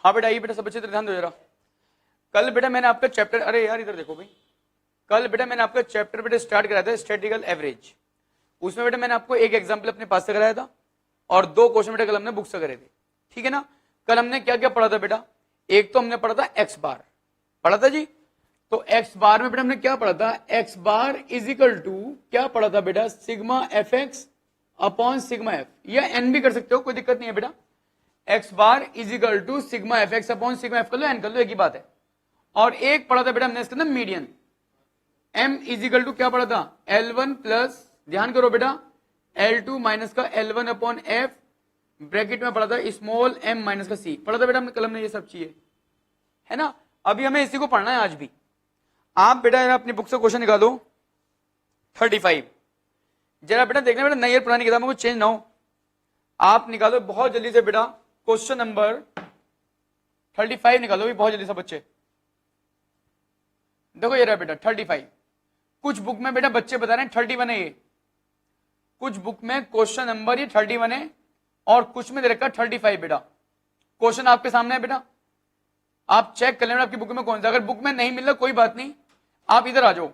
हाँ बेटा, ये बेटा सब अच्छे तरह ध्यान दो जरा। कल बेटा मैंने आपका चैप्टर, अरे यार इधर देखो भाई, कल बेटा मैंने आपका चैप्टर बेटा स्टार्ट कराया था स्टैटिस्टिकल एवरेज। उसमें बेटा मैंने आपको एक एग्जांपल अपने पास से कराया था और 2 क्वेश्चन बेटा कल हमने बुक से करे थे, ठीक है ना। कल हमने क्या क्या पढ़ा था बेटा, एक तो हमने पढ़ा था एक्स बार, पढ़ा था जी। तो एक्स बार में बेटा हमने क्या पढ़ा था, x bar is equal to क्या पढ़ा था बेटा, sigma f x upon sigma f, या एन भी कर सकते हो, कोई दिक्कत नहीं है बेटा। X bar is equal to sigma f x upon sigma f कर लो, एन कर लो, एक ही बात है। और एक पढ़ा था बेटा हमने इसके अंदर median, M is equal to क्या पढ़ा था, L1 प्लस, ध्यान करो बेटा, L2 माइनस का L1 अपॉन एफ, ब्रैकेट में पढ़ा था स्मॉल m माइनस का c, पढ़ा था बेटा हमने कलम में ये सब चीजें, है ना। अभी हमें इसी को पढ़ना है आज भी। आप बेटा अपनी बुक से क्वेश्चन निकालो 35, जरा बेटा देखना बेटा नई और पुरानी किताबों को चेंज ना हो, आप निकालो बहुत जल्दी से बेटा क्वेश्चन नंबर 35 निकालो भी बहुत जल्दी से बच्चे। देखो ये रहा बेटा 35, कुछ बुक में बेटा बच्चे बता रहे हैं 31 है, ये कुछ बुक में क्वेश्चन नंबर ये 31 है और कुछ में दे रखा 35 बेटा। क्वेश्चन आपके सामने है बेटा, आप चेक कर लेना आपकी बुक में कौन सा, अगर बुक में नहीं मिल रहा कोई बात नहीं, आप इधर आ जाओ।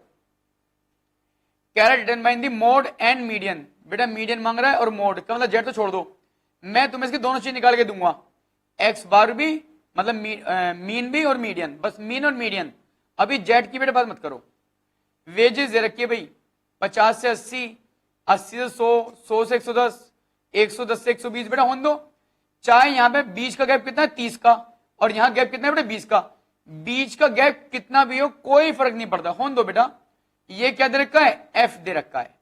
कह रहा determine the mode and median, बेटा मीडियन मांग रहा है और मोड का मतलब जेड तो छोड़ दो, मैं तुम्हें इसकी दोनों चीज निकाल के दूंगा, एक्स बार भी मतलब मीन भी और मीडियन, बस मीन और मीडियन। अभी जेड की बेटा बात मत करो। वेजेस दे रखिए भाई 50 से 80, 80 से 100, 100 से 110, 110 से 120 बेटा होने दो। चाहे यहाँ पे बीच का गैप कितना है 30 का, और यहाँ गैप कितना है बेटा 20 का, बीच का गैप कितना भी हो कोई फर्क नहीं पड़ता, होने दो बेटा। ये क्या दे रखा है, एफ दे रखा है।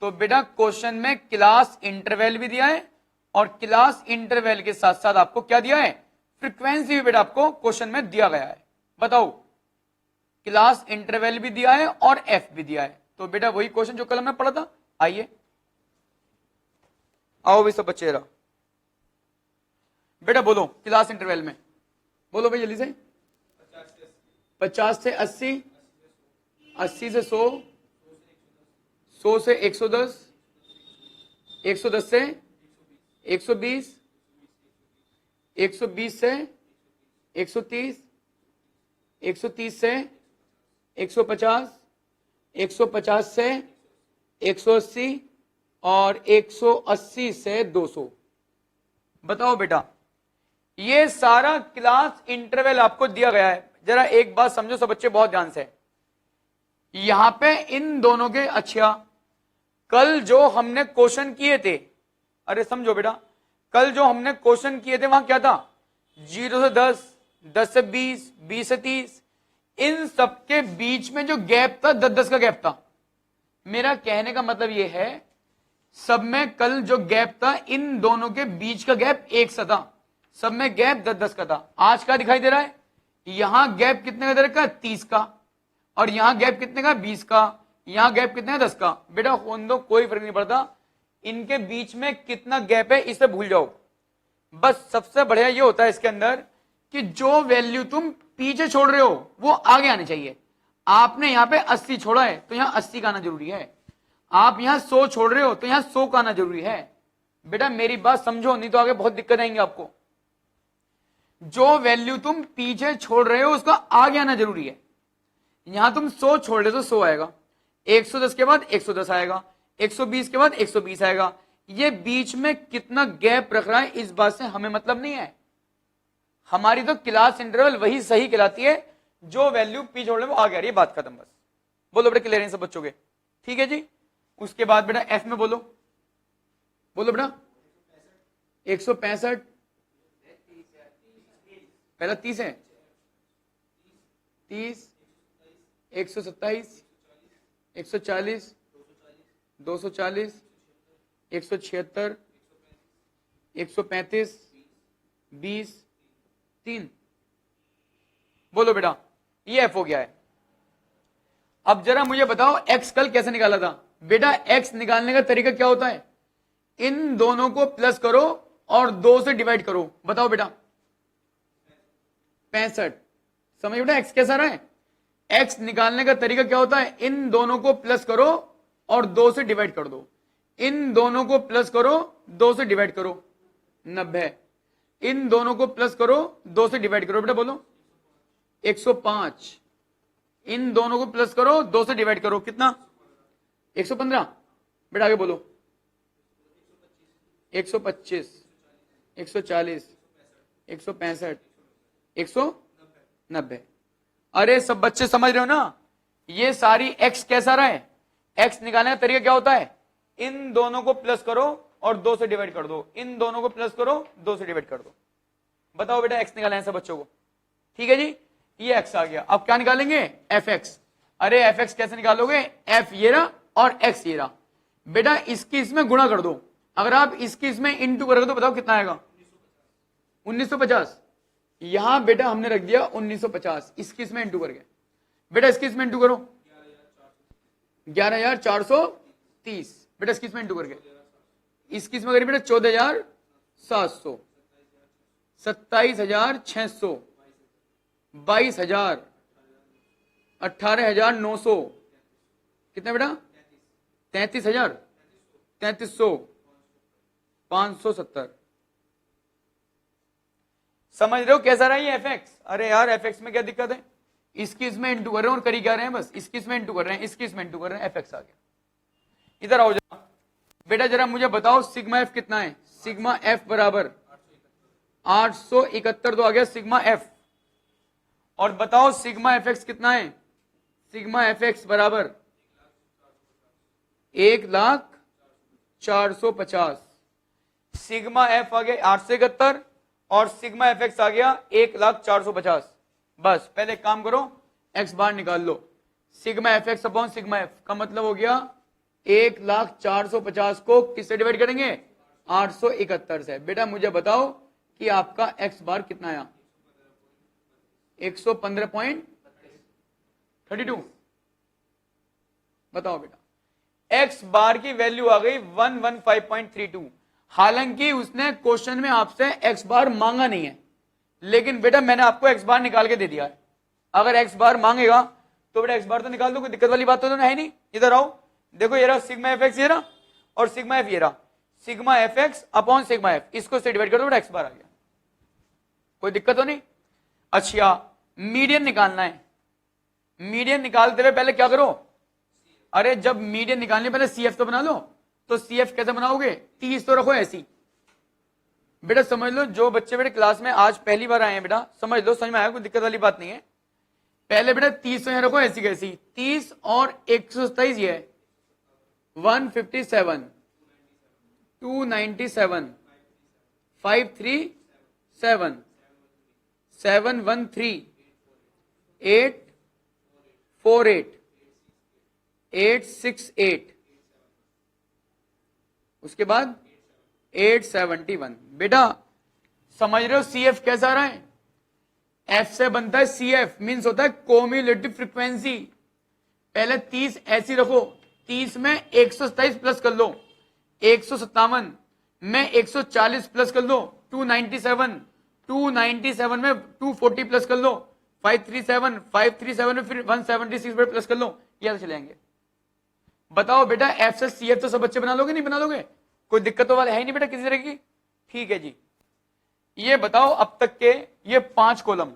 तो बेटा क्वेश्चन में क्लास इंटरवल भी दिया है और क्लास इंटरवल के साथ साथ आपको क्या दिया है, फ्रीक्वेंसी भी बेटा आपको क्वेश्चन में दिया गया है। बताओ, क्लास इंटरवल भी दिया है और एफ भी दिया है। तो बेटा वही क्वेश्चन जो कल हमने पढ़ा था, आइए आओ भाई सब बच्चे रहा बेटा, बोलो क्लास इंटरवल में, बोलो भाई जल्दी से। 50 से 80, 80 से 100, 100 से 110, 110 से 120, 120 से 130, 130 से 150, 150 से 180 और 180 से 200। बताओ बेटा, ये सारा क्लास इंटरवल आपको दिया गया है। जरा एक बात समझो सब बच्चे बहुत ध्यान से, यहां पे इन दोनों के, अच्छा कल जो हमने क्वेश्चन किए थे, अरे समझो बेटा, कल जो हमने क्वेश्चन किए थे वहां क्या था, 0 से 10, 10 से 20, 20 से 30, इन सबके बीच में जो गैप था 10-10 का गैप था। मेरा कहने का मतलब यह है, सब में कल जो गैप था इन दोनों के बीच का गैप एक सा था, सब में गैप 10-10 का था। आज का दिखाई दे रहा है, यहां गैप कितने का दे रखा है, 30 का, और यहां गैप कितने का, 20 का, यहां गैप कितने का, 10 का। बेटा होने दो, कोई फर्क नहीं पड़ता इनके बीच में कितना गैप है, इसे भूल जाओ। बस सबसे बढ़िया ये होता है इसके अंदर कि जो वैल्यू तुम पीछे छोड़ रहे हो वो आगे आनी चाहिए। आपने यहां पे 80 छोड़ा है तो यहां 80 का आना जरूरी है, आप यहां 100 छोड़ रहे हो तो यहां 100 का आना जरूरी है। बेटा मेरी बात समझो, नहीं तो आगे बहुत दिक्कत आएंगे आपको। जो वैल्यू तुम पीछे छोड़ रहे हो उसका आगे आना जरूरी है। यहां तुम 100 छोड़ रहे हो तो 100 आएगा, 110 के बाद 110 आएगा, 120 के बाद 120 आएगा। ये बीच में कितना गैप रख रहा है इस बात से हमें मतलब नहीं है, हमारी तो क्लास इंटरवल वही सही कहलाती है, जो वैल्यू पीछे छोड़ रहे वो आगे आ रही है, बात खत्म। बस बोलो बेटा, क्लियर है सब बच्चों के, ठीक है जी। उसके बाद बेटा एफ में बोलो, बोलो बेटा 165, पहला 30 है, 30, 127, 140, 240, 176, 135, 20, 3। बोलो बेटा ये एफ हो गया है। अब जरा मुझे बताओ एक्स कल कैसे निकाला था। बेटा एक्स निकालने का तरीका क्या होता है, इन दोनों को प्लस करो और 2 से डिवाइड करो। बताओ बेटा 65, समझ बेटा एक्स कैसा रहा है। एक्स निकालने का तरीका क्या होता है, इन दोनों को प्लस करो और 2 से डिवाइड कर दो, इन दोनों को प्लस करो 2 से डिवाइड करो, 90। इन दोनों को प्लस करो, 2 से डिवाइड करो बेटा, बोलो 105। इन दोनों को प्लस करो, 2 से डिवाइड करो, कितना 115। बेटा आगे बोलो 125, 140, 165, 190। अरे सब बच्चे समझ रहे हो ना, ये सारी x कैसा रहा है, x निकालने का तरीका क्या होता है, इन दोनों को प्लस करो और 2 से डिवाइड कर दो, इन दोनों को प्लस करो 2 से डिवाइड कर दो। बताओ बेटा x निकालना है सब बच्चों को, ठीक है जी, ये x आ गया। अब क्या निकालेंगे, fx। अरे fx कैसे निकालोगे, f ये रहा और x ये रहा। बेटा इसकी इसमें गुणा कर दो, अगर आप इसकी इसमें इंटू करोगे तो बताओ कितना आएगा, 1950। यहां बेटा हमने रख दिया 1950, इसकी इसमें इंटू करके। बेटा इसकी इसमें इंटू करो 11,430। बेटा इसकी इसमें इंटू करके, इसकी इसमें करिए बेटा 14,700, 27,600, 22,000, 18,900, कितना बेटा 33,000, 3300, 570। समझ रहे हो कैसा रहा ये fx। अरे यार fx में क्या दिक्कत है, इसकी इसमें इंटू कर रहे हैं और करी क्या रहे हैं, बस इसकी इसमें इंटू कर रहे हैं, इसकी इसमें इंटू कर रहे हैं, fx आ गया। इधर आओ जरा बेटा, जरा मुझे बताओ सिग्मा f कितना है, सिग्मा f बराबर 871 तो आ गया सिग्मा f। और बताओ सिग्मा fx कितना है, सिग्मा fx बराबर 1,04,50। सिग्मा f आ गया 871 और सिग्मा fx आ गया 1,04,50। बस पहले काम करो, x बार निकाल लो, sigma fx upon sigma f का मतलब हो गया 1,04,50 को किससे डिवाइड करेंगे, 871 से। बेटा मुझे बताओ कि आपका x बार कितना आया, 115.32। बताओ बेटा x बार की वैल्यू आ गई 115.32। हालांकि उसने क्वेश्चन में आपसे x बार मांगा नहीं है, लेकिन बेटा मैंने आपको x बार निकाल के दे दिया है। अगर x बार मांगेगा तो बेटा x बार तो निकाल दो, कोई दिक्कत वाली बात तो है नहीं। इधर आओ, देखो ये रहा सिग्मा fx ये रहा और सिग्मा f ये रहा, sigma fx upon sigma f, इसको से डिवाइड कर दो बेटा x बार आ गया, कोई दिक्कत तो नहीं। अच्छा मीडियन निकालना है, मीडियन निकालते हुए पहले क्या करो, अरे जब मीडियन निकालने पहले CF तो बना लो। तो CF कैसे बनाओगे, 30 तो रखो ऐसी। बेटा समझ लो, जो बच्चे बेटे क्लास में आज पहली बार आए हैं बेटा समझ लो, समझ में आया, कोई दिक्कत वाली बात नहीं है। पहले बेटा 30 तो यहां रखो ऐसी कैसी, 30 और 127 ये है 157, 297, 537, 713, 848, 868, उसके बाद 871। बेटा समझ रहे हो CF कैसा रहा है, F से बनता है CF, मीन्स होता है कोम्युलेटिव फ्रीक्वेंसी। पहले 30 ऐसी रखो, 30 में 127 प्लस कर लो 157, में 140 प्लस कर लो 297, 297 में 240 प्लस कर लो 537, 537 में फिर 176 प्लस कर लो, ये चले जाएंगे। बताओ बेटा F से CF तो सब बच्चे बना लोगे, नहीं बना लोगे, कोई दिक्कत तो वाले है ही नहीं बेटा किसी तरह की, ठीक है जी। ये बताओ अब तक के ये 5 कॉलम,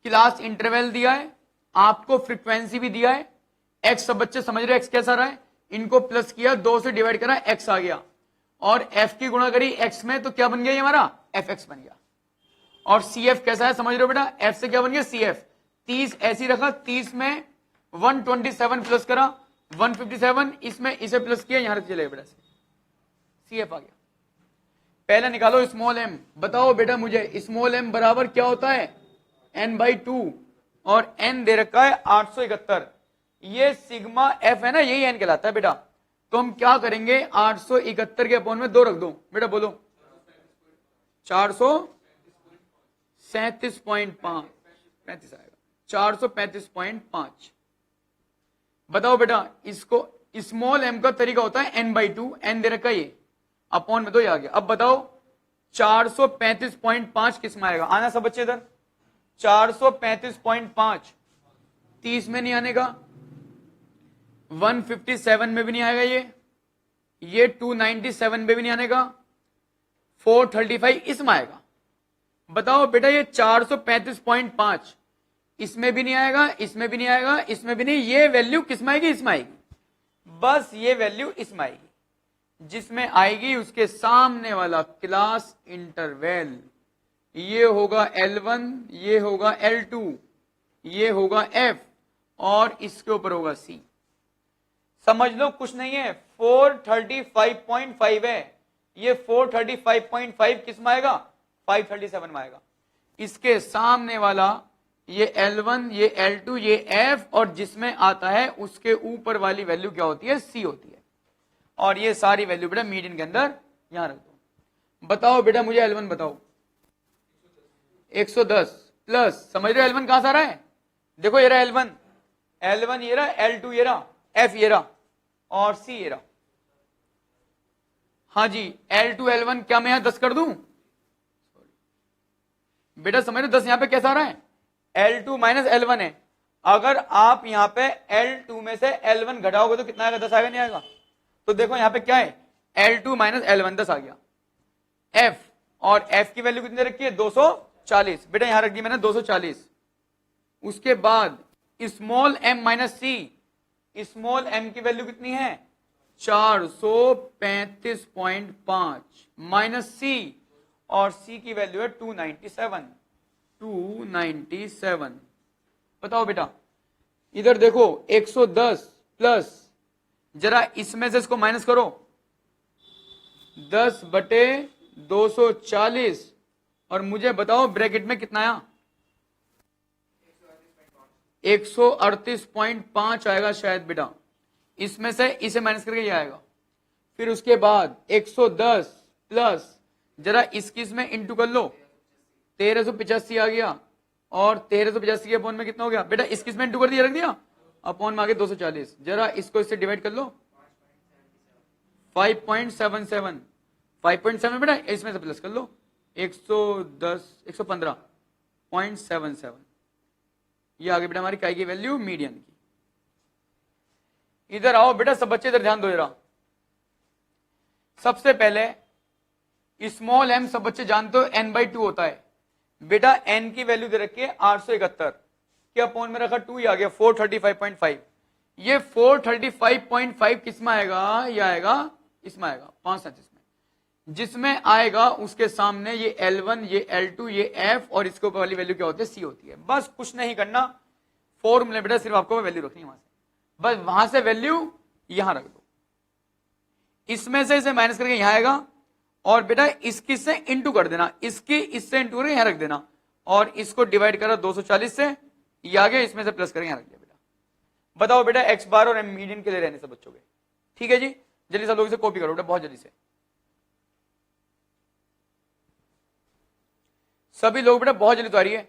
क्लास इंटरवल दिया है, आपको फ्रीक्वेंसी भी दिया है, x सब बच्चे समझ रहे x कैसा रहा है, इनको प्लस किया 2 से डिवाइड करा x आ गया, और f की गुणा करी x में तो क्या बन गया ये हमारा fx बन गया। और CF कैसा है समझ रहे हो बेटा, f से क्या बन गया CF, 30 ऐसी रखा, 30 में 127 प्लस करा 157, इसमें इसे प्लस किया यहां चले बेटा CF आ गया। पहले निकालो स्मॉल m। बताओ बेटा मुझे स्मॉल m बराबर क्या होता है n/2 और n दे रखा है 871। ये सिग्मा f है ना, यही n कहलाता है बेटा। तो हम क्या करेंगे, 871 के अपॉन में 2 रख दो बेटा, बोलो 437.5 आएगा, 435.5। बताओ बेटा इसको स्मॉल m का तरीका होता है n/2, n दे रखा है ये, अपॉन में 2 आ गया। अब बताओ 435.5 किस में आएगा, आना सब बच्चे इधर, 435.5 30 में नहीं आने का, 157 में भी नहीं आएगा, ये 297 में भी नहीं आने का, 435 इसमें आएगा। बताओ बेटा ये 435.5 इसमें भी नहीं आएगा, इसमें भी नहीं आएगा, इसमें भी नहीं। ये वैल्यू किसमें आएगी? इसमें आएगी। बस ये वैल्यू इसमें आएगी। जिसमें आएगी उसके सामने वाला क्लास इंटरवल ये होगा L1, ये होगा L2, ये होगा F और इसके ऊपर होगा C। समझ लो कुछ नहीं है, 435.5 है। ये 435.5 किस में आएगा? 537 में आएगा। इसके सामने वाला ये L1, ये L2, ये F और जिसमें आता है उसके ऊपर वाली वैल्यू क्या होती है? C होती है। और ये सारी वैल्यू बेटा मीडियन के अंदर यहां रख दो। बताओ बेटा मुझे L1 बताओ। 110 प्लस, समझ रहे हो L1 कहां से आ रहा है? देखो ये रहा L1, L1 ये रहा, L2 ये रहा, F ये रहा और C ये रहा। हाँ जी, L2 L1 क्या मैं यहां 10 कर दूं? बेटा समझ रहे हो 10 यहां पे कैसा आ रहा है? L2 माइनस L1 है। अगर आप यहां पे L2 में से L1 घटाओगे तो कितना आएगा? 10 आएगा नहीं आएगा? तो देखो यहां पे क्या है? L2 माइनस L1 10 आ गया। F और F की वैल्यू कितनी रखी है? 240। बेटा यहां रख दी मैंने 240। उसके बाद स्मॉल m माइनस सी, स्मॉल m की वैल्यू कितनी है? 435.5 माइनस सी और c की वैल्यू है 297। बताओ बेटा इधर देखो 110 प्लस, जरा इसमें से इसको माइनस करो, 10/240 और मुझे बताओ ब्रैकेट में कितना आया? 138.5 आएगा शायद बेटा। इसमें से इसे माइनस करके ये आएगा। फिर उसके बाद 110 प्लस, जरा इसकी में इंटू कर लो, 1385 आ गया और 1385 के अपॉन में कितना हो गया? बेटा इसकी में इंटू कर दिया, रख दिया, अपॉन में आगे 240। जरा इसको इससे डिवाइड कर लो, 5.77 बेटा इसमें से प्लस कर लो, 115.77 ये आगे बेटा हमारी काय की वैल्यू मीडियन की। इधर आओ बेटा सब बच्चे इधर ध्यान दो जरा। सबसे पहले स्मॉल m सब बच्चे जानते हो n/2 होता है। बेटा n की वैल्यू दे रखी है 871 के अपॉन में रखा 2, ये आ गया 435.5। ये 435.5 किस में आएगा? ये आएगा इसमें आएगा 537 में। जिसमें आएगा उसके सामने ये L1, ये L2, ये F और इसके ऊपर वाली वैल्यू क्या होती है? C होती है। बस कुछ नहीं करना, फॉर्मूले बेटा सिर्फ आपको वैल्यू रखनी है वहां से, बस वहां से वैल्यू यहां रख दो, इसमें से इसे माइनस करके यहां आएगा और बेटा इसकी से इंटू कर देना, इसकी इससे इंटू करके यहां रख देना और इसको डिवाइड करा 240 से, ये आ गया, इसमें से प्लस करके यहां रख दिया। बेटा बताओ बेटा x बार और m मीडियन के लिए रहने सब बच्चों के, ठीक है जी? जल्दी सब लोग इसे कॉपी करो बेटा, बहुत जल्दी से सभी लोग बेटा, बहुत जल्दी तो आ रही है।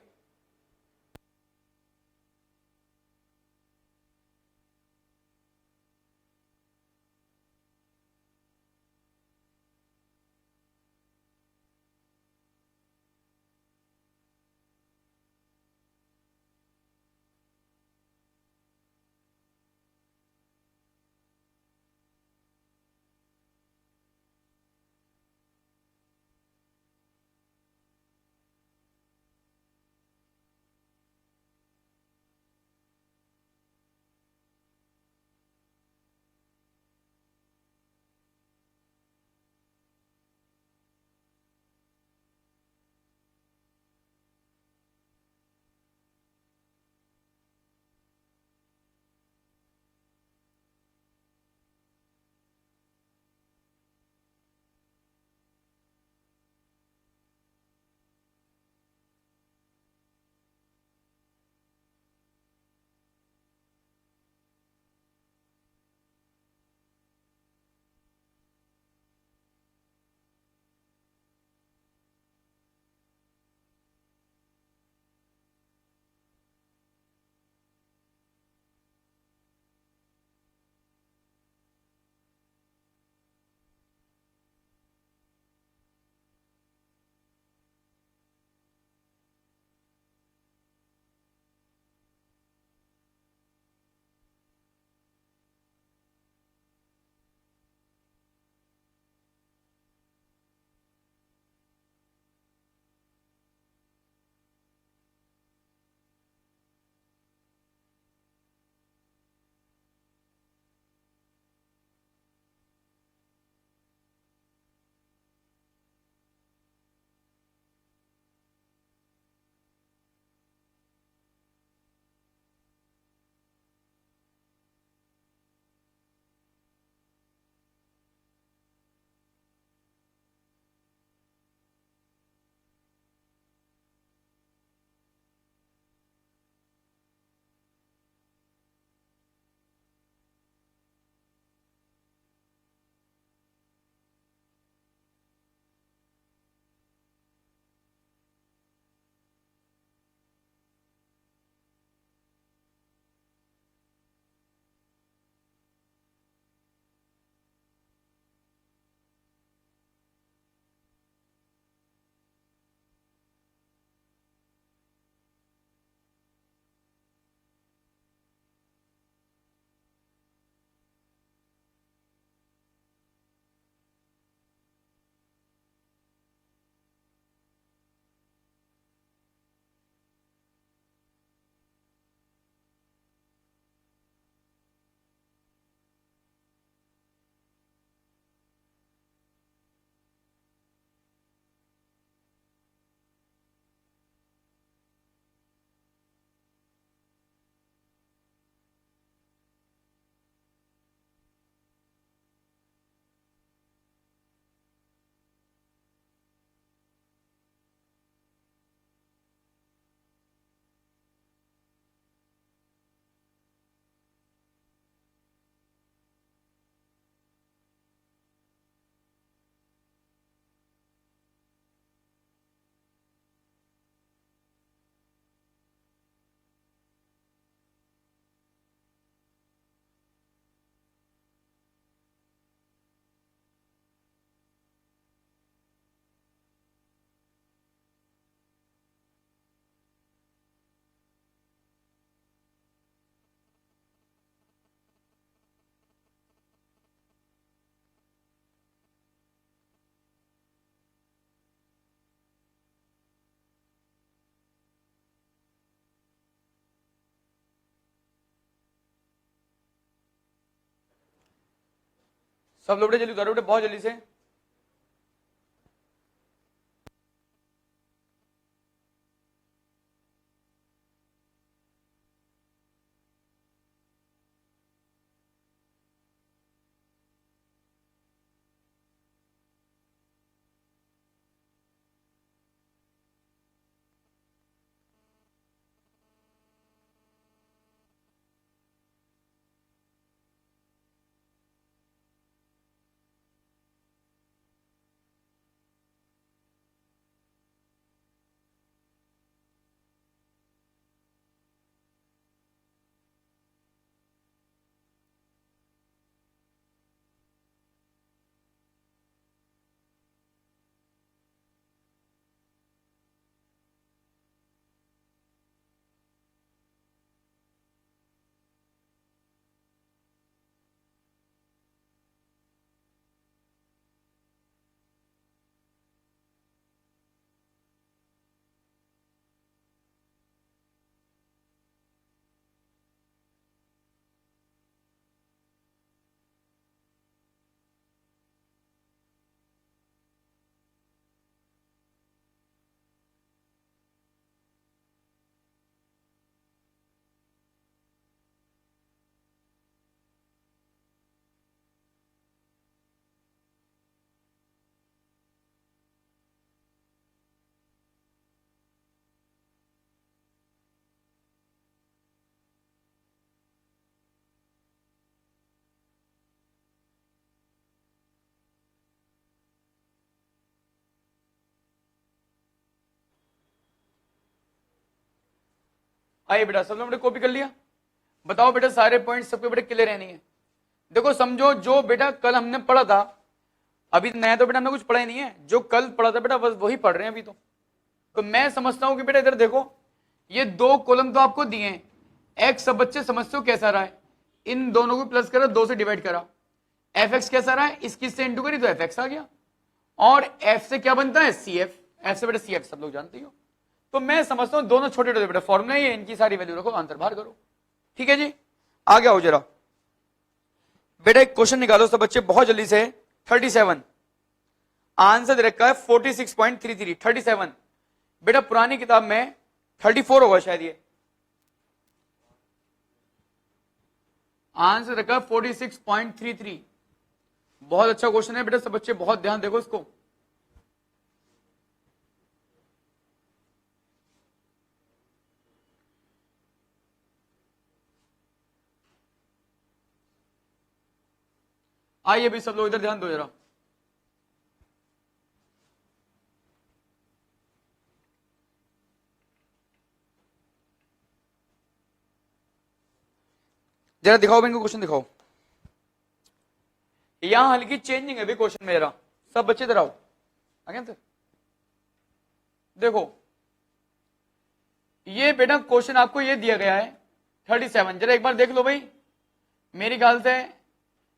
सब लोग बेटा जल्दी उतारो बेटा, बहुत जल्दी से। आइए बेटा, सब लोग बेटा कॉपी कर लिया? बताओ बेटा सारे पॉइंट सबके बेटा क्लियर है नहीं है? देखो समझो, जो बेटा कल हमने पढ़ा था, अभी नया तो बेटा हमने कुछ पढ़ा ही नहीं है, जो कल पढ़ा था बेटा बस वही पढ़ रहे हैं अभी तो मैं समझता हूं कि बेटा इधर देखो, ये दो कॉलम तो आपको दिए हैं, एक्स सब बच्चे समझते हो कैसा रहा है, इन दोनों को प्लस करा, 2 से डिवाइड करा, एफ एक्स कैसा रहा है, इसकी से इंटू करी तो एफ एक्स आ गया, और एफ से क्या बनता है, सी एफ, एफ से बेटा सी एफ, सब लोग जानते हो। तो मैं समझता हूं दोनों छोटे छोटे बेटा फॉर्मूला ही है, इनकी सारी वैल्यू रखो, आंसर बाहर करो। ठीक है जी, आगे आओ जरा बेटा, एक क्वेश्चन निकालो सब बच्चे बहुत जल्दी से। 37 आंसर दे रखा है 46.33, 37 बेटा पुरानी किताब में 34 होगा शायद, ये आंसर रखा 46.33। बहुत अच्छा क्वेश्चन है बेटा, सब बच्चे बहुत ध्यान देखो इसको। आइए भी सब लोग इधर ध्यान दो जरा। जरा दिखाओ इनको क्वेश्चन दिखाओ, यहां हल्की चेंजिंग है भी क्वेश्चन मेरा, सब बच्चे इधर आओ आगे सर। देखो ये बेटा क्वेश्चन आपको ये दिया गया है 37, जरा एक बार देख लो भाई, मेरी ख्याल से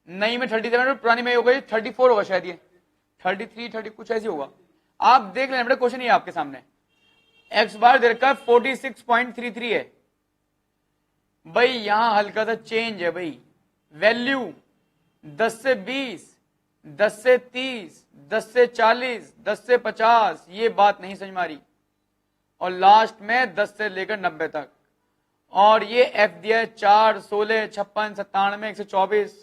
नई में 37 पुरानी में हो गई 34 होगा शायद, ये 33 30 कुछ ऐसी होगा, आप देख लेना बेटा क्वेश्चन ये आपके सामने। एक्स बार दे रखा है 46.33 है भाई, यहां हल्का सा चेंज है भाई, वैल्यू 10 से 20, 10 से 30, 10 से 40, 10 से 50, ये बात नहीं समझ में आ रही, और लास्ट में 10 से लेकर 90 तक, और ये एफ दिया है 4, 16, 56, 97, 124,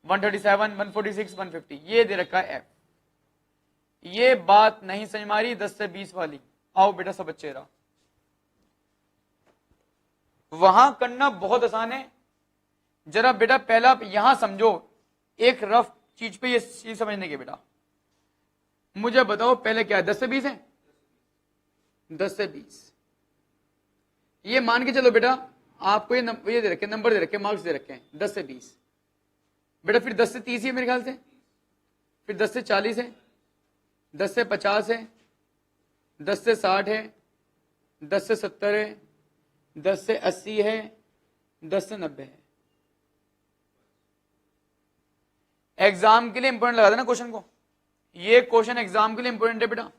137, 146, 150, ये दे रखा है एफ, ये बात नहीं समझ में आ रही 10 से 20 वाली। आओ बेटा सब बच्चे रहा, वहां करना बहुत आसान है, जरा बेटा पहला यहां समझो, एक रफ चीज पे ये चीज समझने के बेटा, मुझे बताओ पहले क्या है, 10 से 20 है, 10 से 20, ये मान के चलो बेटा आपको ये दे रखे, नंबर दे रखे, मार्क्स दे रखे हैं 10 से 20 बेटा, फिर 10 से 30 है मेरे ख्याल से, फिर 10 से 40 है, 10 से 50 है, 10 से 60 है, 10 से 70 है, 10 से 80 है, 10 से 90 है। एग्जाम के लिए इंपॉर्टेंट लगा देना क्वेश्चन को, ये क्वेश्चन एग्जाम के लिए इंपॉर्टेंट है बेटा,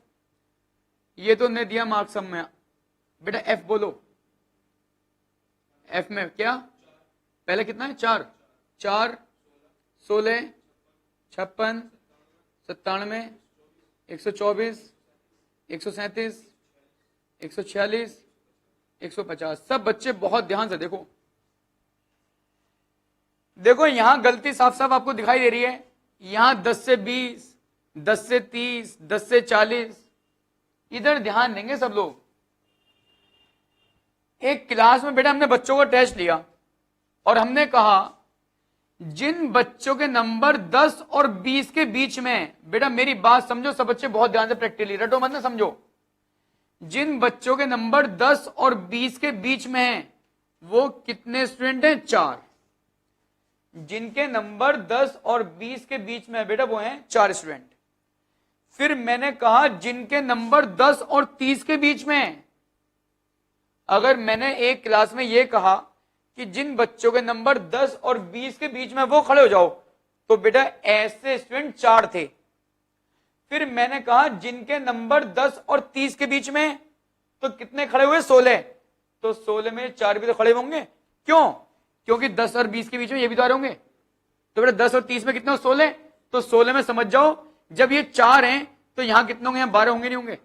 ये तो ने दिया मार्क्स सब में बेटा। एफ बोलो, एफ में क्या पहले कितना है, 4, 4, 16, 56, 97, 124, 137, 146, 150। सब बच्चे बहुत ध्यान से देखो, देखो यहां गलती साफ साफ आपको दिखाई दे रही है। यहां 10 से 20, 10 से 30, 10 से 40, इधर ध्यान देंगे सब लोग। एक क्लास में बेटा हमने बच्चों को टेस्ट लिया और हमने कहा जिन बच्चों के नंबर 10 और 20 के बीच में, बेटा मेरी बात समझो सब बच्चे बहुत ध्यान से प्रैक्टिकली रटो मत ना, समझो। जिन बच्चों के नंबर 10 और 20 के बीच में हैं वो कितने स्टूडेंट हैं? 4। जिनके नंबर 10 और 20 के बीच में है बेटा वो हैं 4 स्टूडेंट। फिर मैंने कहा जिनके नंबर 10 और 30 के बीच में है, अगर मैंने एक क्लास में यह कहा कि जिन बच्चों के नंबर 10 और 20 के बीच में वो खड़े हो जाओ, तो बेटा ऐसे स्टूडेंट 4 थे। फिर मैंने कहा जिनके नंबर 10 और 30 के बीच में, तो कितने खड़े हुए? 16। तो 16 में 4 भी तो खड़े होंगे। क्यों? क्योंकि 10 और 20 के बीच में ये भी तो आ रहे होंगे। तो बेटा 10 और 30 में कितने? 16। तो 16 में समझ जाओ जब ये 4 हैं तो यहां कितने होंगे? यहां 12 होंगे नहीं होंगे?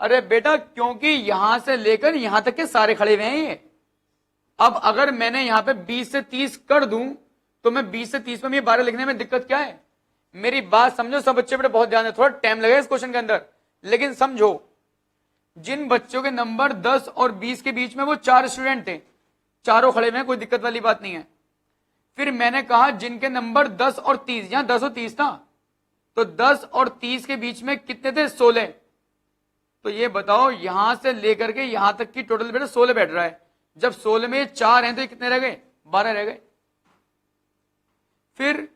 अरे बेटा क्योंकि यहां से लेकर यहां तक के सारे खड़े हुए हैं ये। अब अगर मैंने यहां पे 20 से 30 कर दूं तो मैं 20 से 30 में ये 12 लिखने में दिक्कत क्या है? मेरी बात समझो सब बच्चे, बेटा बहुत ध्यान है, थोड़ा टाइम लगेगा इस क्वेश्चन के अंदर, लेकिन समझो जिन बच्चों के नंबर 10 और 20 के बीच में वो 4 स्टूडेंट थे, चारों खड़े हुए हैं, कोई दिक्कत वाली बात नहीं है। फिर मैंने कहा जिनके नंबर 10 और 30, यहां 10 और 30 था, तो 10 और 30 के बीच में कितने थे? 16। तो ये बताओ यहां से लेकर के यहां तक की टोटल बेटा 16 बैठ रहा है। जब 16 में 4 हैं तो ये कितने रह गए? 12 रह गए। फिर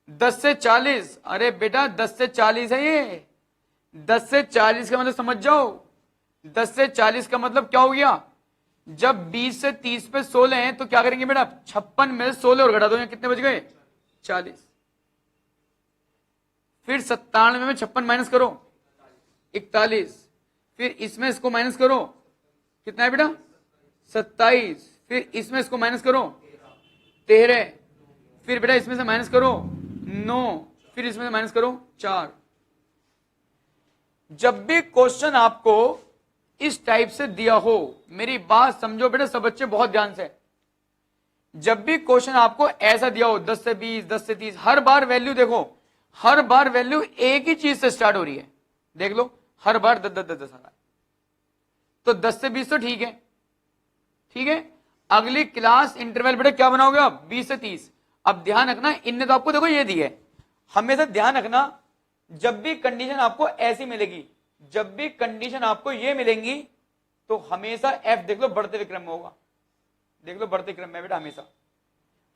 10 से 40, अरे बेटा 10 से 40 है ये। 10 से 40 का मतलब समझ जाओ, 10 से 40 का मतलब क्या हो गया? जब 20 से 30 पे 16 हैं तो क्या करेंगे बेटा? 56 में 16 और घटा दो, कितने बच गए? 40। फिर 97 में 56 माइनस करो, 41। फिर इसमें इसको माइनस करो, कितना है बेटा? 27। फिर इसमें इसको माइनस करो, 13। फिर बेटा इसमें से माइनस करो 9। फिर इसमें से माइनस करो 4। जब भी क्वेश्चन आपको इस टाइप से दिया हो, मेरी बात समझो बेटा सब बच्चे बहुत ध्यान से, जब भी क्वेश्चन आपको ऐसा दिया हो 10 से 20, 10 से 30, हर बार वैल्यू देखो, हर बार वैल्यू एक ही चीज से स्टार्ट हो रही है। देख लो हर बार 10 10 10 10 आ रहा है। तो 10 से 20 तो ठीक है, ठीक है। अगली क्लास इंटरवल बेटा क्या बनाओगे आप? 20 से 30। अब ध्यान रखना, इनने तो आपको देखो ये दी है, हमेशा ध्यान रखना जब भी कंडीशन आपको ऐसी मिलेगी, जब भी कंडीशन आपको ये मिलेंगी, तो हमेशा एफ देख लो बढ़ते हुए क्रम में होगा। देख लो बढ़ते क्रम में बेटा, हमेशा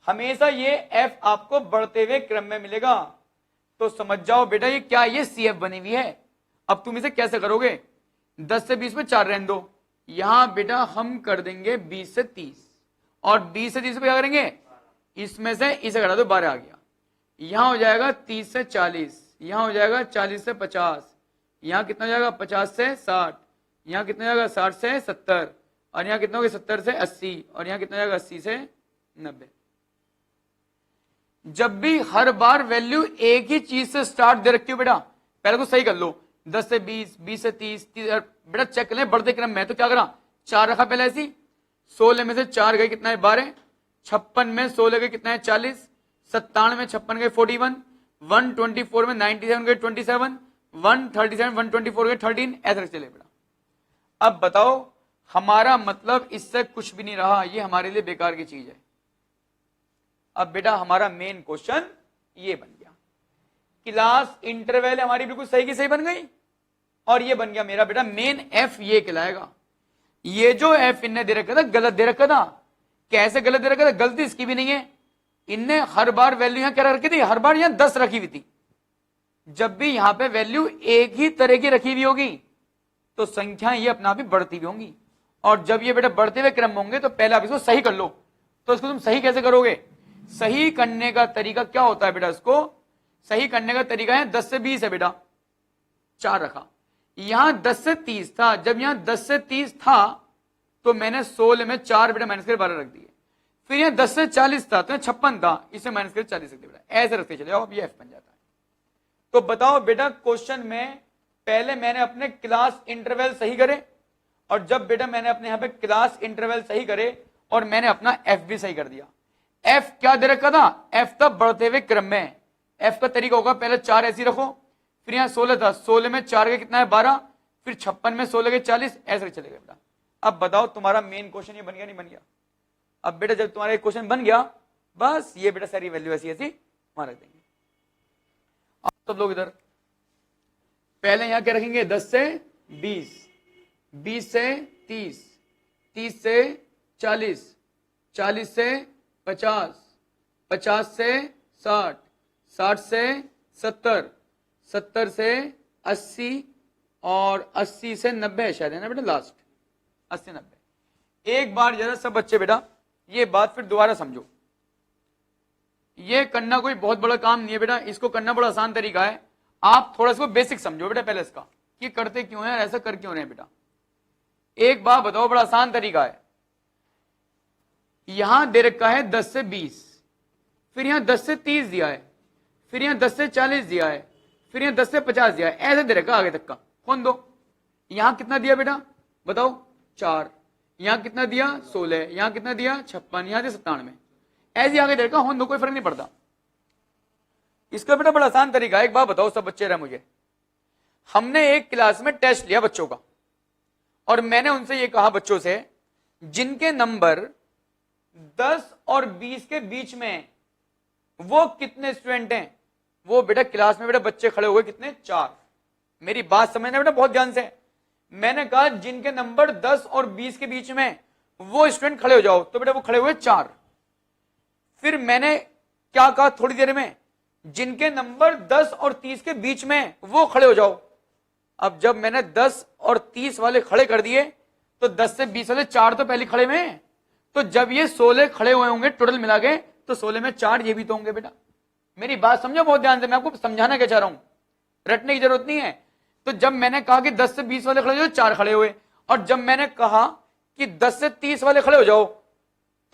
हमेशा ये एफ आपको बढ़ते हुए क्रम में मिलेगा। तो समझ जाओ बेटा ये क्या, ये सी एफ बनी हुई है। अब तुम इसे कैसे करोगे? 10 से 20 में 4 रहने दो, यहां बेटा हम कर देंगे 20 से 30, और 20 से 30 पे क्या करेंगे? इसमें से इसे घटा दो, 12 आ गया। यहां हो जाएगा 30 से 40, यहां हो जाएगा 40 से 50, यहां कितना हो जाएगा? 50 से 60, यहां कितना हो जाएगा? 60 से 70, और यहां कितना हो गया? 70 से 80, और यहां कितना हो जाएगा? 80 से 90। जब भी हर बार वैल्यू एक ही चीज से स्टार्ट दे रखी हो बेटा, पहले को सही कर लो, 10 से 20, 20 से 30, बेटा चेक कर ले बढ़ते क्रम में। तो क्या करा? 4 रखा पहले ऐसी, 16 में से 4 गए कितना है? 12। 56 में 16 गए कितना है? 40। 97 में 56 गए 41। 124 में 97 गए 27। 137 124 गए 13। ऐसा चले बेटा। अब बताओ हमारा मतलब इससे कुछ भी नहीं रहा, ये हमारे लिए बेकार की चीज है। अब बेटा हमारा मेन क्वेश्चन ये बन गया, क्लास इंटरवल हमारी बिल्कुल सही की सही बन गई, और ये बन गया मेरा बेटा मेन एफ, ये कहलाएगा। ये जो एफ इनने दे रखा था गलत दे रखा था। कैसे गलत दे रखा था? गलती इसकी भी नहीं है, इनने हर बार वैल्यू यहां क्या रखी थी? हर बार यहां 10 रखी हुई थी। जब भी यहां पे वैल्यू एक ही तरह की रखी हुई होगी तो संख्या ये अपना भी बढ़ती हुई होंगी, और जब ये बेटा बढ़ते हुए क्रम होंगे तो पहले आप इसको सही कर लो। तो इसको तुम सही कैसे करोगे? सही करने का तरीका क्या होता है बेटा? इसको सही करने का तरीका है 10 से 20 है बेटा, 4 रखा। यहां 10 से 30 था, जब यहां 10 से 30 था तो मैंने 16 में 4 बेटा माइनस कर 12 रख दिए। फिर यहाँ 10 से 40 था तो यहाँ 56 था, इसे माइनस करके 40 रखते बेटा, ऐसे रखते चले जाओ, अब ये f बन जाता है। तो बताओ बेटा क्वेश्चन में पहले मैंने अपने क्लास इंटरवल सही करे, और जब बेटा मैंने अपने यहाँ पे क्लास इंटरवल सही करे और मैंने अपना f भी सही कर दिया। f क्या दे रखा था, f था बढ़ते हुए क्रम में। f का तरीका होगा पहले 4 ऐसी रखो, फिर यहाँ 16 था, 16 में 4 के कितना है 12, फिर 56 में 16 के 40, ऐसे चलेगा बेटा। अब बताओ तुम्हारा मेन क्वेश्चन ये बन गया नहीं बन गया। अब बेटा जब तुम्हारा एक क्वेश्चन बन गया, बस ये बेटा सारी वैल्यू ऐसी ऐसी वहां रख देंगे। अब सब लोग इधर पहले यहां क्या रखेंगे, 10 से 20, 20 से 30, 30 से 40, 40 से 50, 50 से 60, 60 से 70, 70 से 80 और 80 से 90 शायद है ना बेटा लास्ट, 80 90। एक बार जरा सब बच्चे बेटा ये बात फिर दोबारा समझो, ये करना कोई बहुत बड़ा काम नहीं है बेटा, इसको करना बड़ा आसान तरीका है। आप थोड़ा सा बेसिक समझो बेटा पहले इसका, ये करते क्यों है और ऐसा कर क्यों रहे हैं बेटा। एक बात बताओ, बड़ा आसान तरीका है। यहां दे रखा है 10 से 20, फिर यहां 10 से 30 दिया है, फिर यहां 10 से 40 दिया है, फिर यहां 10 से 50 दिया है, ऐसे दे रखा आगे तक का। कौन दो, यहां कितना दिया बेटा बताओ 4, यहां कितना दिया 16, यहां कितना दिया 56, यहां से 97, ऐसे आगे दे रखा, होने दो कोई फर्क नहीं पड़ता। इसका बेटा बड़ा आसान तरीका है। एक बात बताओ सब बच्चे रहे मुझे, हमने एक क्लास में टेस्ट लिया बच्चों का और मैंने उनसे ये कहा बच्चों से जिनके नंबर 10 और 20 के बीच में वो कितने स्टूडेंट हैं। वो बेटा क्लास में बेटा बच्चे खड़े हुए कितने 4। मेरी बात समझना बेटा बहुत ध्यान से। मैंने कहा जिनके नंबर 10 और 20 के बीच में वो स्टूडेंट खड़े हो जाओ, तो बेटा वो खड़े हुए 4। फिर मैंने क्या कहा थोड़ी देर में, जिनके नंबर 10 और 30 के बीच में वो खड़े हो जाओ। अब जब मैंने 10 और 30 वाले खड़े कर दिए तो 10 से 20 वाले 4 तो पहले खड़े हुए हैं, तो जब ये 16 खड़े हुए होंगे टोटल मिला के, तो 16 में 4 ये भी तो होंगे बेटा। मेरी बात समझो बहुत ध्यान से, मैं आपको समझाना क्या चाह रहा हूं, रटने की जरूरत नहीं है। तो जब मैंने कहा कि 10 से 20 वाले खड़े हो जाओ, 4 खड़े हुए, और जब मैंने कहा कि 10 से 30 वाले खड़े हो जाओ,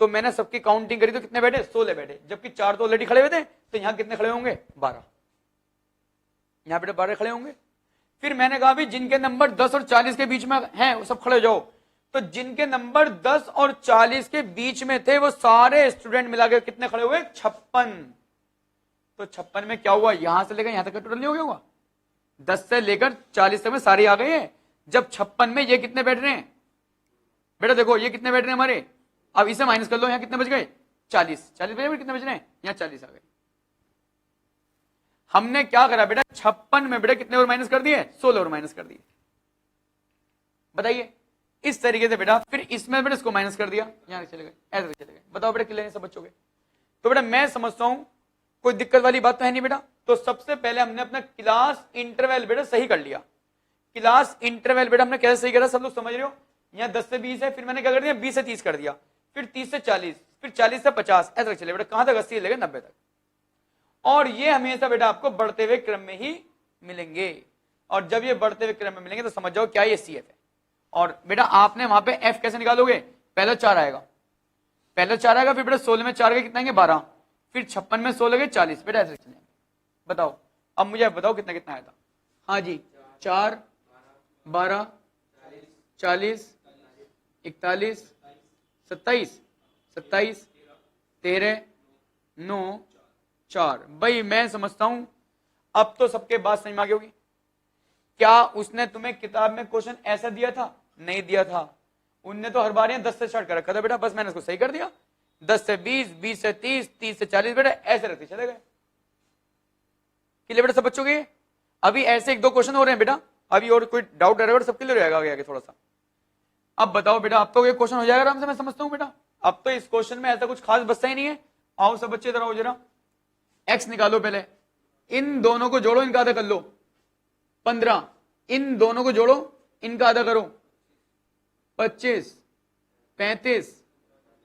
तो मैंने सबकी काउंटिंग करी तो कितने बैठे 16 बैठे, जबकि 4 तो ऑलरेडी खड़े हुए थे, तो यहां कितने खड़े होंगे 12, यहां बेटे 12 खड़े होंगे। फिर मैंने कहा भी जिनके नंबर 10 और 40 के बीच में हैं वो सब खड़े हो जाओ, तो जिनके नंबर 10 और 40 के बीच में थे वो सारे स्टूडेंट मिला के कितने खड़े हुए 56। तो 56 में क्या हुआ, यहां से लेकर यहां तक का टोटल नहीं हो गया हुआ, 10 से लेकर 40 तक में सारे आ गए हैं। जब 56 में ये कितने बैठ रहे हैं बेटा, देखो ये कितने बैठ रहे हैं हमारे, अब इसे माइनस कर लो, यहां कितने बच गए 40, 40 बचे कितने बच रहे हैं, यहां 40 आ गए। हमने क्या करा बेटा 56 में बेटा कितने और माइनस कर दिए 16 और माइनस कर दिए। बताइए इस तरीके से बेटा, फिर इसमें बेटा इसको माइनस कर दिया, यहां चले गए, ऐसे चले गए। बताओ बेटा क्लियर है सब बच्चों के। तो बेटा मैं समझता हूं कोई दिक्कत वाली बात तो है नहीं बेटा। तो सबसे पहले हमने अपना क्लास इंटरवल बेटा सही कर लिया। क्लास इंटरवल बेटा हमने कैसे सही करा सब लोग समझ रहे हो। यहां 10 से 20 है, फिर मैंने क्या कर दिया 20 से 30 कर दिया, फिर 30 से 40, फिर 40 से 50, ऐसा चले बेटा कहां तक 80 लेके 90 तक। और ये हमेशा बेटा आपको बढ़ते हुए क्रम में ही मिलेंगे, और जब ये बढ़ते हुए क्रम में मिलेंगे तो समझ जाओ क्या ये CF है। और बेटा आपने वहां पे F कैसे निकालोगे, पहले 4 आएगा, पहले 4 आएगा, फिर बेटा 16 में 4 के कितना आएंगे 12, फिर 56 में 16 के 40, बेटा ऐसे चलेंगे। बताओ अब मुझे बताओ कितना कितना आया था। हाँ जी 4 12 40 41 27 27 13 9 4। भाई मैं समझता हूं अब तो सबके बात समझ में आ गई होगी। क्या उसने तुम्हें किताब में क्वेश्चन ऐसा दिया था, नहीं दिया था, उनने तो हर बार 10 से स्टार्ट कर रखा था बेटा, बस मैंने उसको सही कर दिया, 10 से 20, 20 से 30, 30 से 40 बेटा ऐसे रहते चले गए। क्लियर बेटा सब बच्चों के। अभी ऐसे 1-2 क्वेश्चन हो रहे हैं बेटा, अभी और कोई डाउट रहेगा सबके लिए रहेगा आगे थोड़ा सा। अब बताओ बेटा अब तो ये क्वेश्चन हो जाएगा आराम से, मैं समझता हूं बेटा। अब तो इस क्वेश्चन में ऐसा कुछ खास बचता ही नहीं है। आओ सब बच्चे इधर आओ जरा, x निकालो पहले, इन दोनों को जोड़ो, इनका आधा कर लो 15, इन दोनों को जोड़ो, इनका आधा करो 25, 35,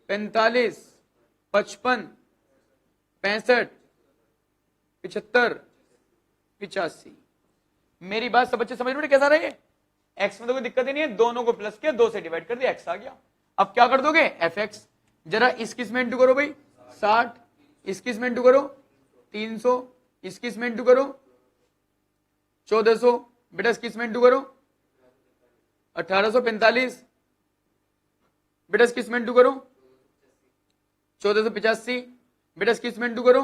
45, 55, 65, 75, 85। मेरी बात सब बच्चे समझ रहे कैसा रहे। x में तो कोई दिक्कत ही नहीं है, दोनों को प्लस किया, 2 से डिवाइड कर दिया, x आ गया। अब क्या कर दोगे fx, जरा इसकी इसमें इंटू करो भाई 60, इसकी इसमें इंटू करो 300, इसकी इसमें इंटू करो 1400, बेटा इसकी इसमें इंटू करो 1845, बेटा इसकी इसमें इंटू करो 1485, बेटा इसकी इसमें इंटू करो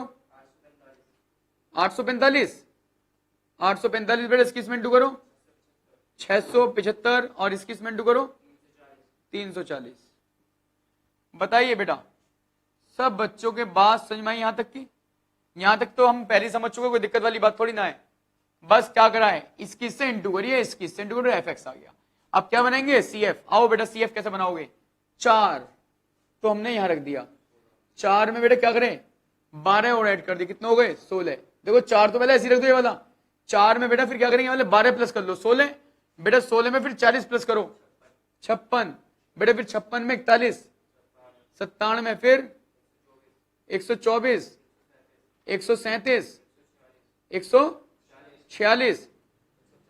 845, 845, बेटा इसकी इसमें इंटू करो 675 और इसकी इसमें इंटू करो 340। बताइए बेटा सब बच्चों के बात समझ में आई? यहां तक की, यहां तक तो हम पहले समझ चुके, कोई दिक्कत वाली बात थोड़ी ना है। बस क्या करा है, इसकी से इंटू करिए, इसकी से इंटू करो, एफ एक्स आ गया। अब क्या बनाएंगे, सी एफ। आओ बेटा सी एफ कैसे बनाओगे, 4 तो हमने यहां रख दिया, 4 में बेटा क्या करें 12 और ऐड कर दिए, कितने हो गए 16। देखो 4 तो पहले ऐसे रख दो ये वाला, 4 में बेटा फिर क्या करेंगे वाले 12 प्लस कर लो 16, बेटा 16 में फिर 40 प्लस करो 56, बेटा फिर 56 में 41, 97 में फिर 124, 137, 146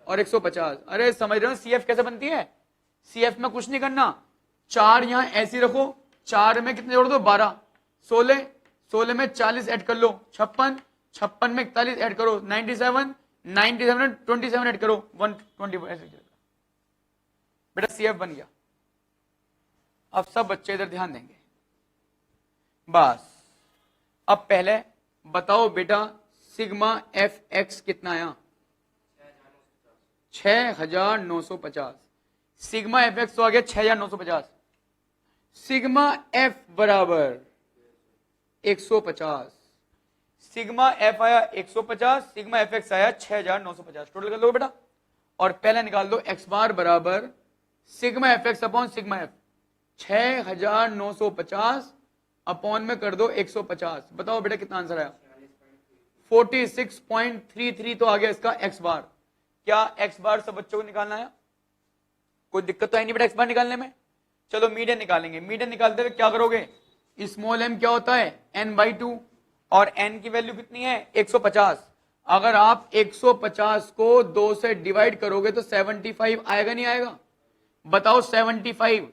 और 150। अरे समझ रहे हो सीएफ कैसे बनती है? सीएफ में कुछ नहीं करना, 4 यहां ऐसी रखो, 4 में कितने जोड़ दो 12, 16, 16 में 40 ऐड कर लो 56, 56 में 41 ऐड करो 97, 97 में 27 ऐड करो 120 ऐसे बेटा सीएफ बन गया। अब सब बच्चे इधर ध्यान देंगे बस। अब पहले बताओ बेटा सिग्मा एफ एक्स कितना आया, 6950। सिग्मा एफ एक्स तो आ गया 6950, सिग्मा एफ बराबर 150, सिग्मा एफ आया 150, सिग्मा एफ एक्स आया 6950। टोटल कर लो बेटा और पहले निकाल दो एक्स बार बराबर sigma f x upon sigma F, 6950 upon में कर दो 150। बताओ बेटा कितना आंसर आया, 46.33 तो आ गया इसका एक्स बार। क्या एक्स बार सब बच्चों को निकालना है? कोई दिक्कत तो है नहीं बेटा एक्स बार निकालने में। चलो मीडियन निकालेंगे, मीडियन निकालते हुए क्या करोगे, स्मॉल एम क्या होता है n/2 और n की वैल्यू कितनी है 150। अगर आप 150 को 2 से डिवाइड करोगे तो 75 आएगा नहीं आएगा? बताओ 75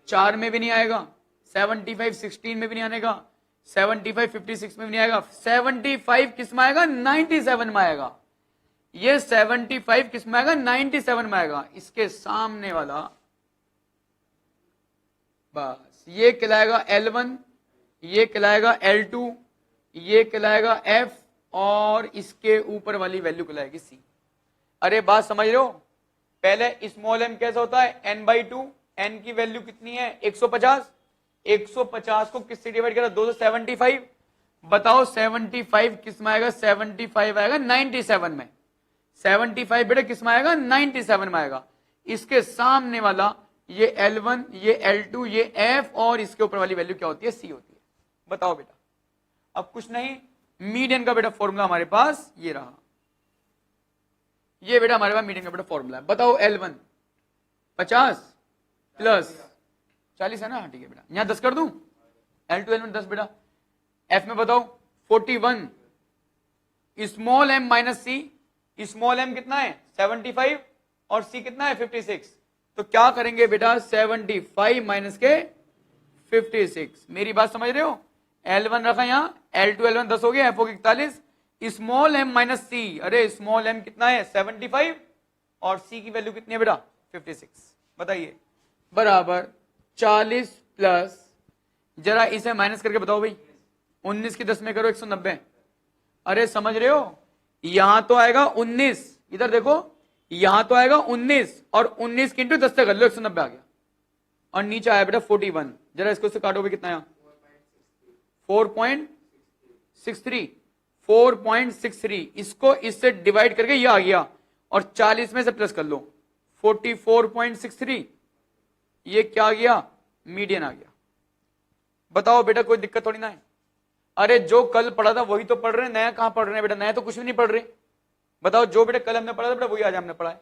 4 में भी नहीं आएगा, 75 16 में भी नहीं आएगा, 75 56 में भी नहीं आएगा, 75 किस में आएगा 97 में आएगा। ये 75 किस में आएगा 97 में आएगा। इसके सामने वाला बस ये कहलाएगा L1, ये कहलाएगा L2, ये कहलाएगा F और इसके ऊपर वाली वैल्यू कहलाएगी C। अरे बात समझ रहे हो? पहले स्मॉल m कैसा होता है n/2, n की वैल्यू कितनी है 150, 150 को किससे डिवाइड करा 2 से 75। बताओ 75 किस में आएगा, 75 आएगा 97 में, 75 बेटा किस में आएगा 97 में आएगा। इसके सामने वाला ये L1, ये L2, ये F और इसके ऊपर वाली वैल्यू क्या होती है C होती है। बताओ बेटा अब कुछ नहीं, मीडियन का बेटा फॉर्मूला हमारे पास ये रहा, ये बेटा हमारे पास मीडियन का बेटा फॉर्मूला है। बताओ L1 50 प्लस 40 है ना, ठीक है बेटा यहां 10 कर दूं, L2 L1 10 बेटा। F में बताओ 41, स्मॉल m माइनस सी, स्मॉल m कितना है 75 और C कितना है 56। तो क्या करेंगे बेटा 75 माइनस के 56। मेरी बात समझ रहे हो? L1 रखा यहां, L2 L1 10 हो गया, F हो गया 41, स्मॉल m माइनस सी, अरे स्मॉल m कितना है 75 और C की वैल्यू कितनी है बेटा 56। बताइए बराबर 40 प्लस, जरा इसे माइनस करके बताओ भाई, 19 की 10 में करो 190। अरे समझ रहे हो? यहां तो आएगा 19, इधर देखो यहां तो आएगा 19 और 19 की इंटू 10 से कर लो 190 आ गया, और नीचे आया बेटा 41। जरा इसको से काटो भाई कितना आया 4.63, 4.63, इसको इससे डिवाइड करके ये आ गया और 40 में से प्लस कर लो 44.63, ये क्या आ गया मीडियन आ गया। बताओ बेटा कोई दिक्कत थोड़ी ना है? अरे जो कल पढ़ा था वही तो पढ़ रहे हैं, नया कहां पढ़ रहे हैं बेटा, नया तो कुछ भी नहीं पढ़ रहे। बताओ जो बेटा कल हमने पढ़ा था बेटा वही आज हमने पढ़ा है,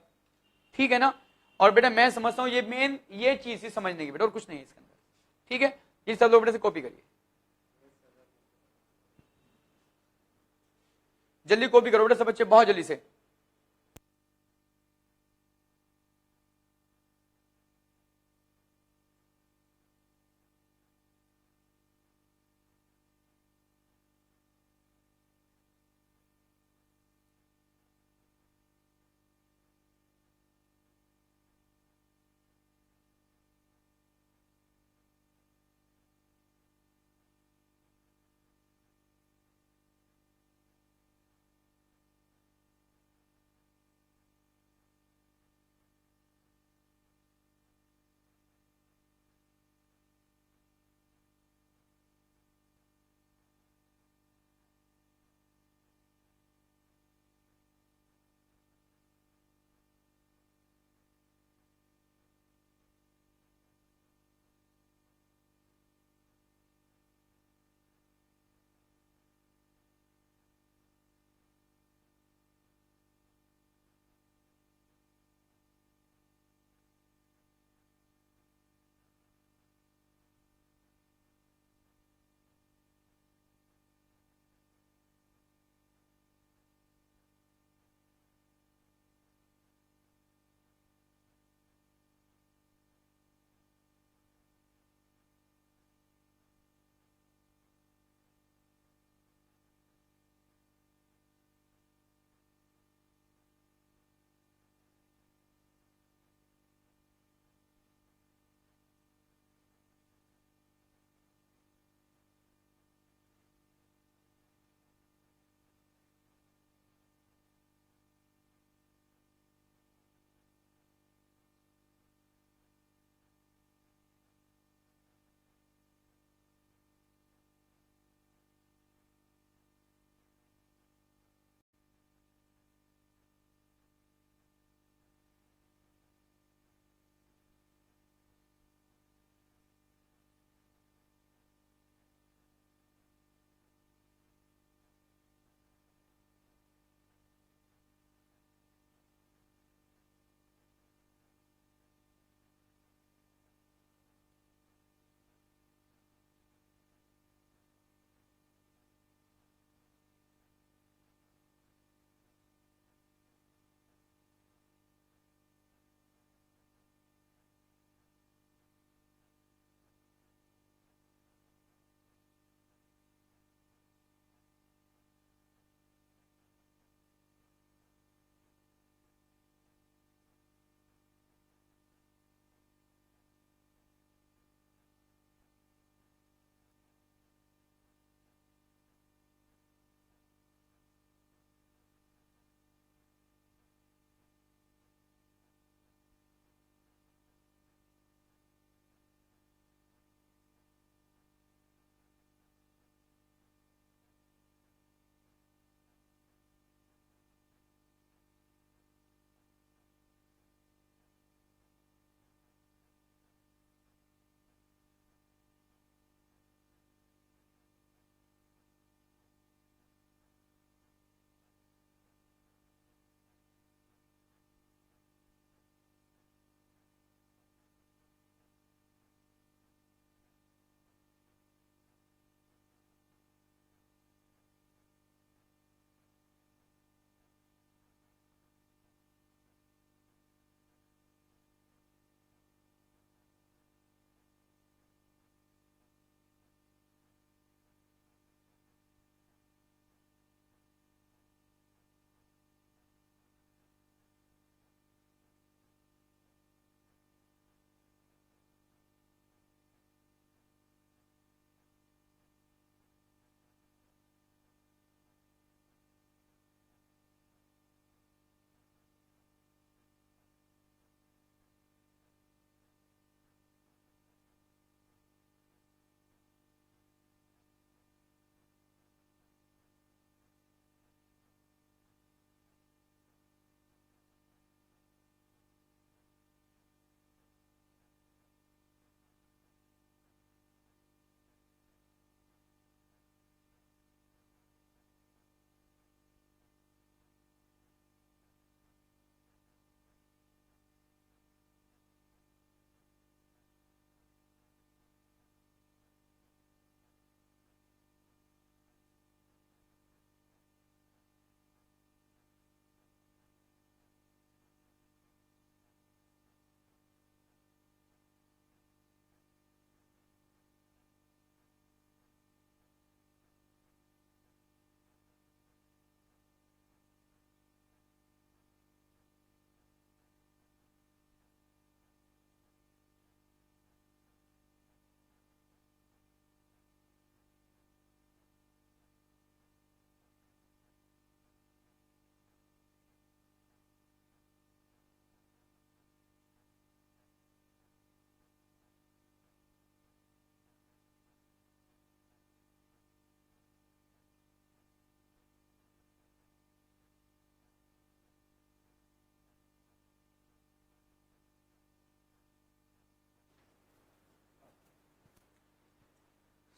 ठीक है ना? और बेटा मैं समझता हूं ये मेन ये चीज ही समझने की बेटा, और कुछ नहीं है इसके अंदर, ठीक है? ये सब लोग बेटा से कॉपी करिए, जल्दी कॉपी करो बेटा सब बच्चे बहुत जल्दी से।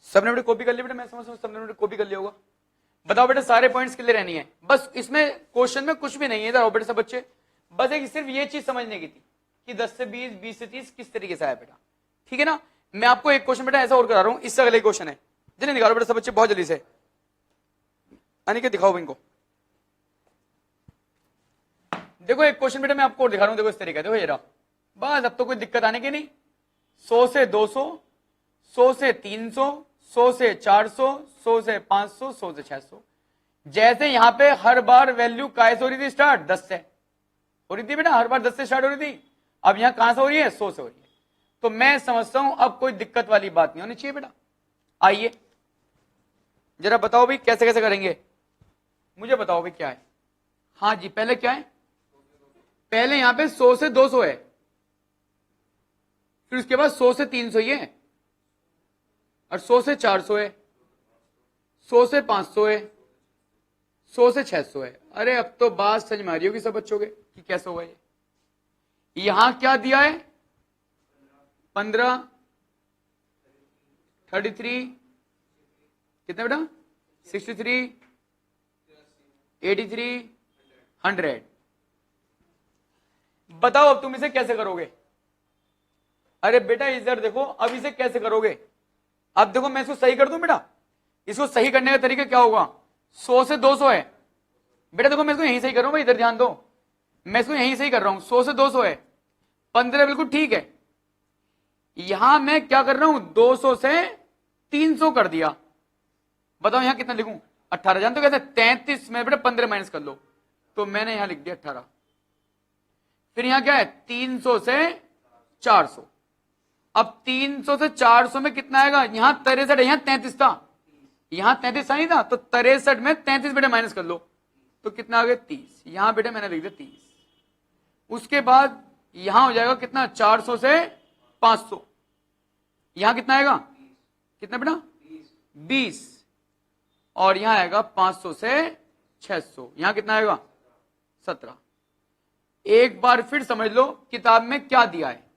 सबने बेटा कॉपी कर लिया बेटा, मैं समझ सबने बेटा कॉपी कर लिया होगा। बताओ बेटा सारे पॉइंट्स क्लियर रहनी है, बस इसमें क्वेश्चन में कुछ भी नहीं है इधर बेटा सब बच्चे, बस एक सिर्फ ये चीज समझने की थी कि 10 से 20, 20 से 30 किस तरीके से आया बेटा, ठीक है ना। मैं आपको एक क्वेश्चन बेटा ऐसा और करा रहा हूं, इससे अगले क्वेश्चन है, जल्दी निकालो बेटा सब बच्चे बहुत जल्दी से, अनिकेत दिखाओ इनको। देखो एक क्वेश्चन बेटा मैं आपको और दिखा रहा हूं, देखो इस तरीके, देखो ये रहा, बस अब तो कोई दिक्कत आने की नहीं। 100 से 200, 100 से 300, 100 से 400, 100 से 500, 100 से 600। जैसे यहां पे हर बार वैल्यू काय से हो रही थी स्टार्ट, 10 से हो रही थी बेटा, हर बार 10 से स्टार्ट हो रही थी, अब यहां कहां से हो रही है, 100 से हो रही है। तो मैं समझता हूं अब कोई दिक्कत वाली बात नहीं होनी चाहिए बेटा। आइए जरा बताओ भाई कैसे कैसे करेंगे, मुझे बताओ भाई क्या है। हाँ जी पहले क्या है, पहले यहां पे 100 से 200 है, फिर उसके बाद 100 से 300 ही है, और 100 से 400 है, 100 से 500 है, 100 से 600 है। अरे अब तो बात समझ में आ रही होगी सब बच्चों के कि कैसे हुआ ये। यहां क्या दिया है, 15, 33, कितने बेटा, 63, 83, 100। बताओ अब तुम इसे कैसे करोगे। अरे बेटा इधर देखो, अब इसे कैसे करोगे। अब देखो मैं इसको सही कर दूं बेटा, इसको सही करने का तरीका क्या होगा, 100 से 200 है बेटा, देखो मैं इसको यहीं सही कर रहा हूं भाई, इधर ध्यान दो, मैं इसको यहीं सही कर रहा हूं, 100 से 200 है, 15 बिल्कुल ठीक है। यहां मैं क्या कर रहा हूं, 200 से 300 कर दिया। बताओ यहां कितना लिखूं, 18, जानते हो कैसे, 33 में बेटा 15 माइनस कर लो, तो मैंने यहां लिख दिया 18। फिर यहां क्या है, 300 से 400। अब 300 से 400 में कितना आएगा, यहां 63 है, यहां 33 था, यहां 33 नहीं था, तो 63 में 33 बेटा माइनस कर लो, तो कितना आ गया 30। यहां बेटा मैंने लिख दिया 30। उसके बाद यहां हो जाएगा कितना, 400 से 500, यहां कितना आएगा, कितना बेटा 20, और यहां आएगा 500 से 600, यहां कितना आएगा 17। एक बार फिर समझ लो किताब में क्या दिया है।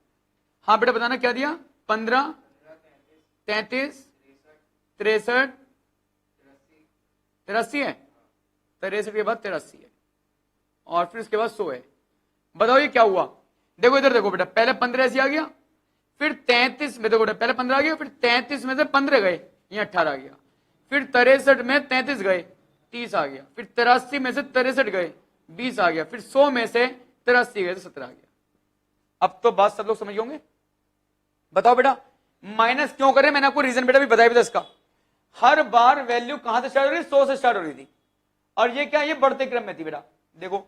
हाँ बेटा बताना क्या दिया, 15, 33, 63, 83 है, 63 के बाद 83 है, और फिर उसके बाद 100 है। बताओ ये क्या हुआ, देखो इधर देखो बेटा, पहले 15 ऐसे आ गया, फिर 33 में देखो बेटा, पहले 15 आ गया, फिर 33 में से 15 गए, ये 18 आ गया, फिर 63 में 33 गए, 30 आ गया, फिर 83 में से 63 गए, 20 आ गया, फिर 100 में से 83 गए तो 17 आ गया। अब तो बात सब लोग समझ होंगे। बताओ बेटा माइनस क्यों करें, मैंने आपको रीजन बेटा भी बताया बेटा इसका, हर बार वैल्यू कहां से स्टार्ट हो रही, 100 से स्टार्ट हो रही थी, और ये क्या, ये बढ़ते क्रम में थी बेटा। देखो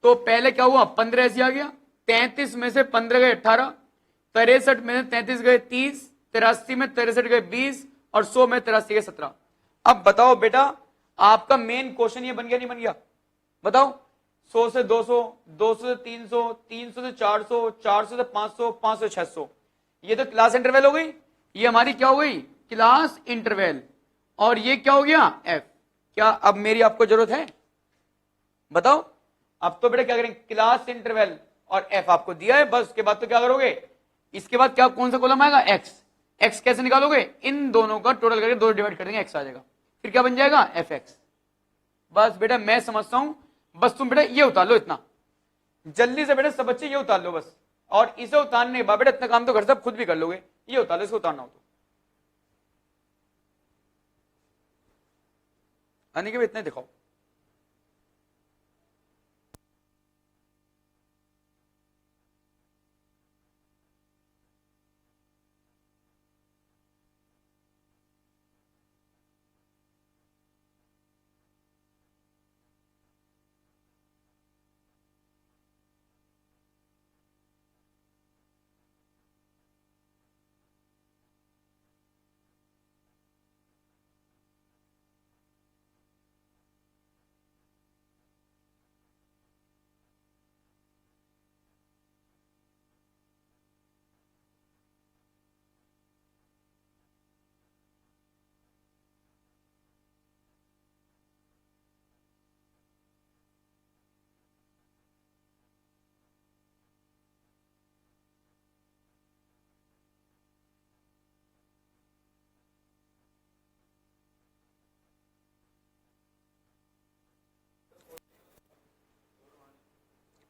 तो पहले क्या हुआ, 15 ऐसे आ गया, 33 में से 15 गए 18, 63 में से 33 गए 30, 83 में 63 गए 20, और 100 में 83 गए 17। अब बताओ बेटा आपका मेन क्वेश्चन ये बन गया नहीं बन गया, बताओ 100 से 200, 200 से 300, 300 से 400, 400 से 500, 500 से 600, ये तो क्लास इंटरवल हो गई, ये हमारी क्या हो गई, क्लास इंटरवल, और ये क्या हो गया एफ। क्या अब मेरी आपको जरूरत है, बताओ। अब तो बेटा क्या करेंगे, क्लास इंटरवल और एफ आपको दिया है, बस उसके बाद तो क्या करोगे, इसके बाद क्या कौन सा कॉलम आएगा, एक्स। एक्स कैसे निकालोगे, इन दोनों का टोटल करके 2 डिवाइड कर देंगे, एक्स आ जाएगा, फिर क्या बन जाएगा एफ एक्स। बस बेटा मैं समझता हूं, बस तुम बेटा ये उतार लो, इतना जल्दी से बेटा सब बच्चे ये उतार लो बस, और इसे उतारने के बाद बेटा इतना काम तो घर से खुद भी कर लोगे, ये उतार लो, इसको उतारना हो तो आने के भी इतने दिखाओ।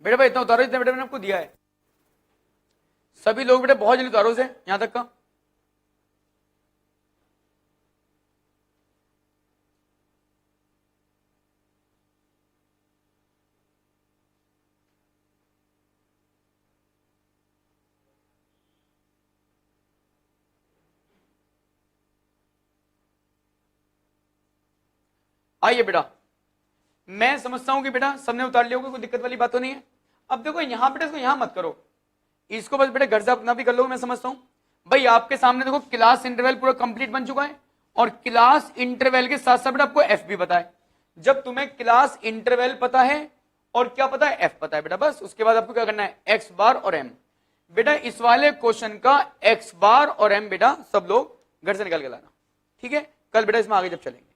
बेटा भाई इतना उतारो जितना बेटा मैंने आपको दिया है। सभी लोग बेटा बहुत जल्दी उतारो से यहां तक का। आइए बेटा, मैं समझता हूं कि बेटा सबने उतार लिया होगा, कोई दिक्कत वाली बात तो नहीं है। अब देखो यहां बेटा इसको यहां मत करो, इसको बस बेटा घर से अपना भी कर लो। मैं समझता हूं भाई आपके सामने देखो क्लास इंटरवल पूरा कंप्लीट बन चुका है और क्लास इंटरवल के साथ साथ बेटा आपको एफ भी पता है। जब तुम्हें क्लास इंटरवल पता है और क्या पता है, एफ पता है बेटा, बस उसके बाद आपको क्या करना है, एक्स बार और एम। बेटा इस वाले क्वेश्चन का एक्स बार और एम बेटा सब लोग घर से निकाल के लाना, ठीक है। कल बेटा इसमें आगे जब चलेंगे।